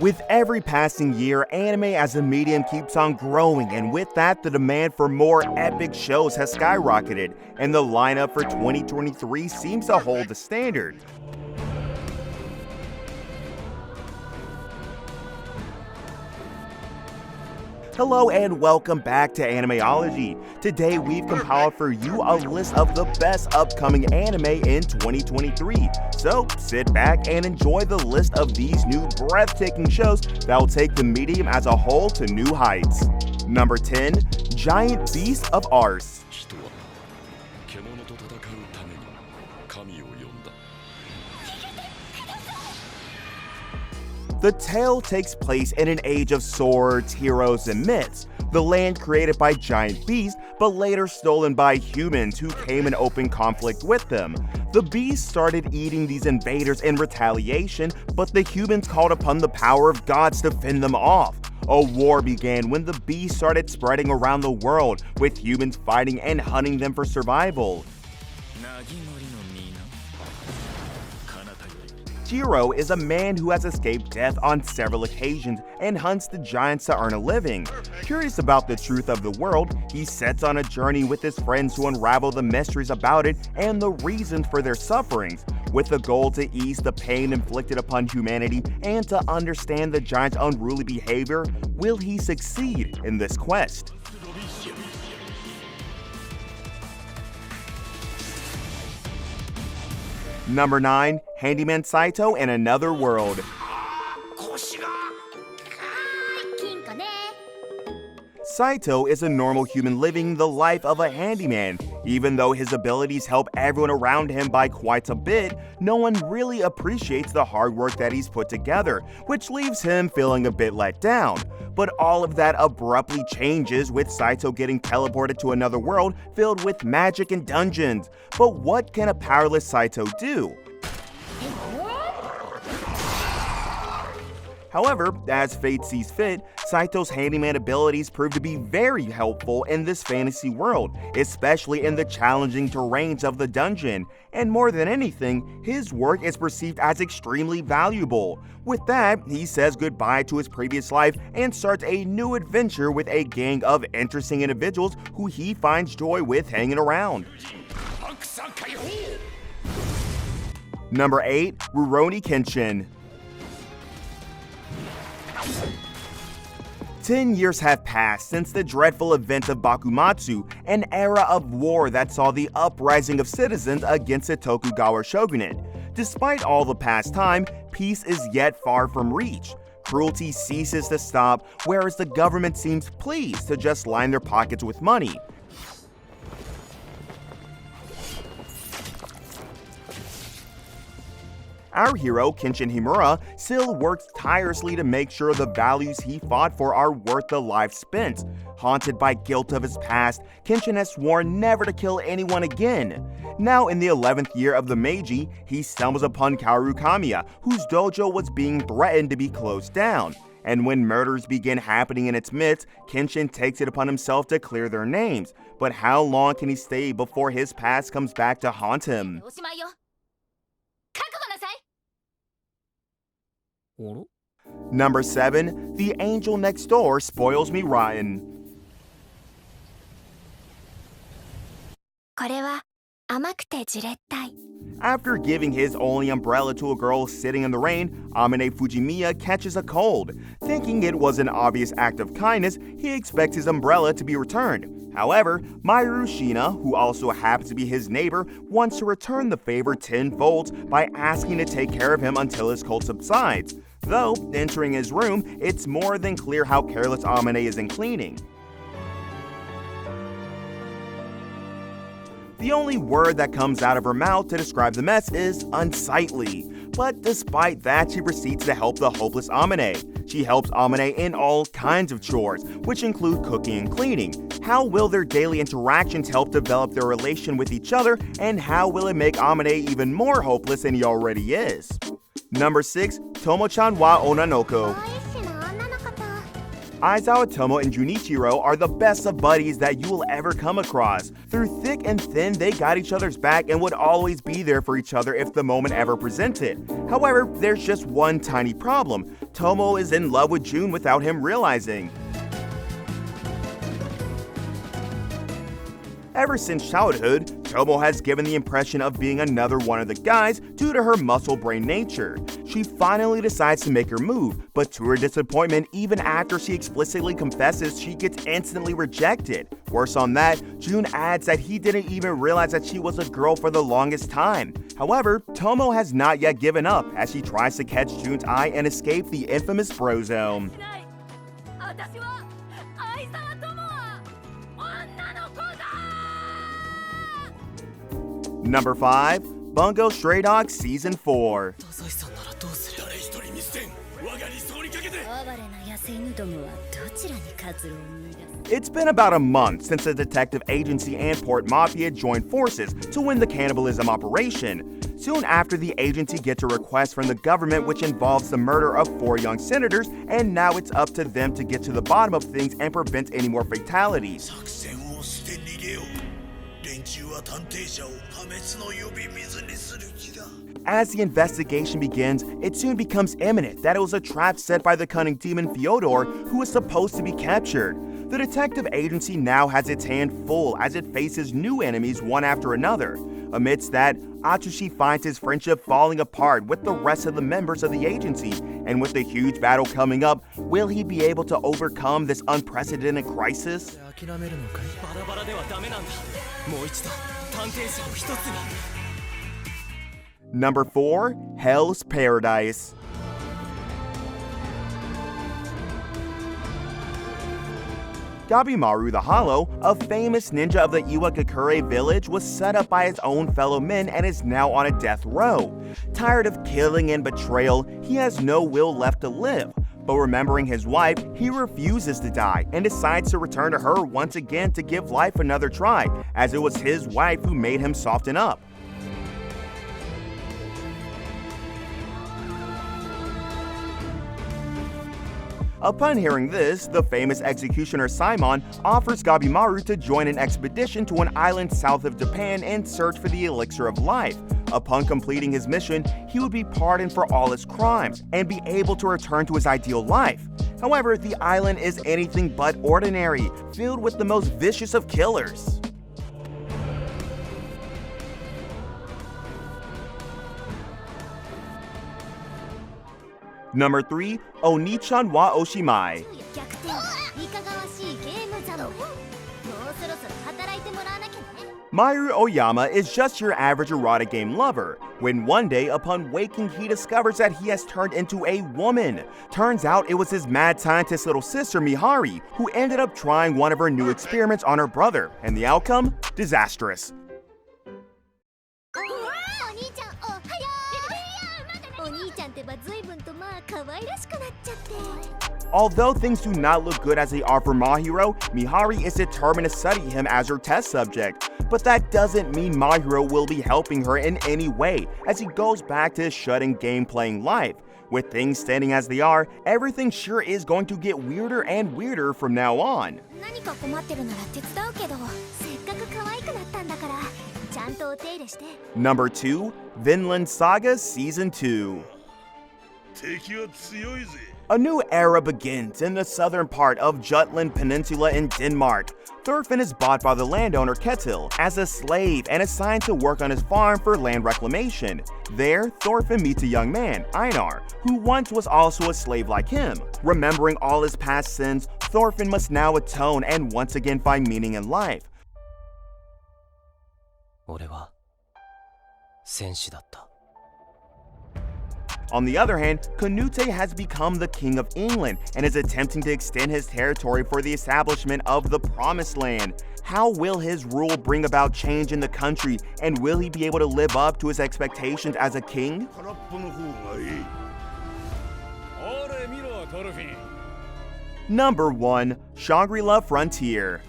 With every passing year, anime as a medium keeps on growing, and with that, the demand for more epic shows has skyrocketed, and the lineup for 2023 seems to hold the standard. Hello and welcome back to Animeology. Today we've compiled for you a list of the best upcoming anime in 2023. So sit back and enjoy the list of these new breathtaking shows that will take the medium as a whole to new heights. Number 10, Giant Beasts of Arce. The tale takes place in an age of swords, heroes, and myths. The land created by giant beasts, but later stolen by humans who came in open conflict with them. The beasts started eating these invaders in retaliation, but the humans called upon the power of gods to fend them off. A war began when the beasts started spreading around the world, with humans fighting and hunting them for survival. Jiro is a man who has escaped death on several occasions and hunts the giants to earn a living. Curious about the truth of the world, he sets on a journey with his friends to unravel the mysteries about it and the reasons for their sufferings, with the goal to ease the pain inflicted upon humanity and to understand the giants' unruly behavior. Will he succeed in this quest? Number 9, Handyman Saito in Another World. Saito is a normal human living the life of a handyman. Even though his abilities help everyone around him by quite a bit, no one really appreciates the hard work that he's put together, which leaves him feeling a bit let down. But all of that abruptly changes with Saito getting teleported to another world filled with magic and dungeons. But what can a powerless Saito do? However, as fate sees fit, Saito's handyman abilities prove to be very helpful in this fantasy world, especially in the challenging terrains of the dungeon. And more than anything, his work is perceived as extremely valuable. With that, he says goodbye to his previous life and starts a new adventure with a gang of interesting individuals who he finds joy with hanging around. Number 8, Rurouni Kenshin. 10 years have passed since the dreadful event of Bakumatsu, an era of war that saw the uprising of citizens against the Tokugawa shogunate. Despite all the past time, peace is yet far from reach. Cruelty ceases to stop, whereas the government seems pleased to just line their pockets with money. Our hero, Kenshin Himura, still works tirelessly to make sure the values he fought for are worth the life spent. Haunted by guilt of his past, Kenshin has sworn never to kill anyone again. Now in the 11th year of the Meiji, he stumbles upon Kaoru Kamiya, whose dojo was being threatened to be closed down. And when murders begin happening in its midst, Kenshin takes it upon himself to clear their names. But how long can he stay before his past comes back to haunt him? Number 7, The Angel Next Door Spoils Me Rotten. After giving his only umbrella to a girl sitting in the rain, Amane Fujimiya catches a cold. Thinking it was an obvious act of kindness, he expects his umbrella to be returned. However, Mairo Shina, who also happens to be his neighbor, wants to return the favor tenfold by asking to take care of him until his cold subsides. Though, entering his room, it's more than clear how careless Amane is in cleaning. The only word that comes out of her mouth to describe the mess is unsightly. But despite that, she proceeds to help the hopeless Amane. She helps Amane in all kinds of chores, which include cooking and cleaning. How will their daily interactions help develop their relation with each other, and how will it make Amane even more hopeless than he already is? Number 6, Tomo-chan wa Onna no Ko. Aizawa Tomo and Junichiro are the best of buddies that you will ever come across. Through thick and thin, they got each other's back and would always be there for each other if the moment ever presented. However, there's just one tiny problem. Tomo is in love with Jun without him realizing. Ever since childhood, Tomo has given the impression of being another one of the guys due to her muscle brain nature. She finally decides to make her move, but to her disappointment, even after she explicitly confesses, she gets instantly rejected. Worse on that, Jun adds that he didn't even realize that she was a girl for the longest time. However, Tomo has not yet given up as she tries to catch Jun's eye and escape the infamous bro zone. Number 5. Bungo Stray Dogs Season 4. It's been about a month since the detective agency and Port Mafia joined forces to win the cannibalism operation. Soon after, the agency gets a request from the government which involves the murder of 4 young senators, and now it's up to them to get to the bottom of things and prevent any more fatalities. As the investigation begins, it soon becomes imminent that it was a trap set by the cunning demon Fyodor, who was supposed to be captured. The detective agency now has its hand full as it faces new enemies one after another. Amidst that, Atsushi finds his friendship falling apart with the rest of the members of the agency, and with the huge battle coming up, will he be able to overcome this unprecedented crisis? Number 4. Hell's Paradise. Gabimaru the Hollow, a famous ninja of the Iwagakure village, was set up by his own fellow men and is now on a death row. Tired of killing and betrayal, he has no will left to live. But remembering his wife, he refuses to die and decides to return to her once again to give life another try, as it was his wife who made him soften up. Upon hearing this, the famous executioner Simon offers Gabimaru to join an expedition to an island south of Japan and search for the elixir of life. Upon completing his mission, he would be pardoned for all his crimes and be able to return to his ideal life. However, the island is anything but ordinary, filled with the most vicious of killers. Number 3. Onichan wa Oshimai. Mayu Oyama is just your average erotic game lover, when one day upon waking he discovers that he has turned into a woman. Turns out it was his mad scientist little sister Mihari, who ended up trying one of her new experiments on her brother, and the outcome? Disastrous. Although things do not look good as they are for Mahiro, Mihari is determined to study him as her test subject. But that doesn't mean Mahiro will be helping her in any way, as he goes back to his shut-in game-playing life. With things standing as they are, everything sure is going to get weirder and weirder from now on. Number 2. Vinland Saga Season 2. A new era begins in the southern part of Jutland Peninsula in Denmark. Thorfinn is bought by the landowner Ketil as a slave and assigned to work on his farm for land reclamation. There, Thorfinn meets a young man, Einar, who once was also a slave like him. Remembering all his past sins, Thorfinn must now atone and once again find meaning in life. On the other hand, Canute has become the King of England and is attempting to extend his territory for the establishment of the Promised Land. How will his rule bring about change in the country, and will he be able to live up to his expectations as a king? Number 1. Shangri-La Frontier.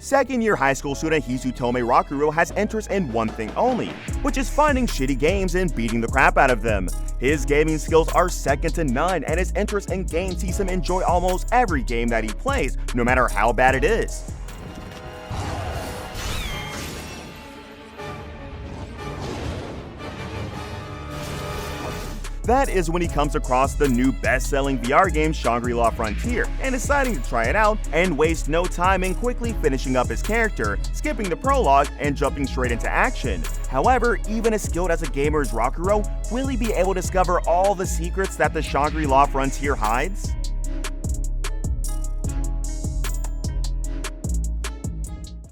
Second-year high school student Hisutome Rakuro has interest in one thing only, which is finding shitty games and beating the crap out of them. His gaming skills are second to none, and his interest in games sees him enjoy almost every game that he plays, no matter how bad it is. That is when he comes across the new best-selling VR game Shangri-La Frontier and deciding to try it out and waste no time in quickly finishing up his character, skipping the prologue and jumping straight into action. However, even as skilled as a gamer as Rakuro, will he be able to discover all the secrets that the Shangri-La Frontier hides?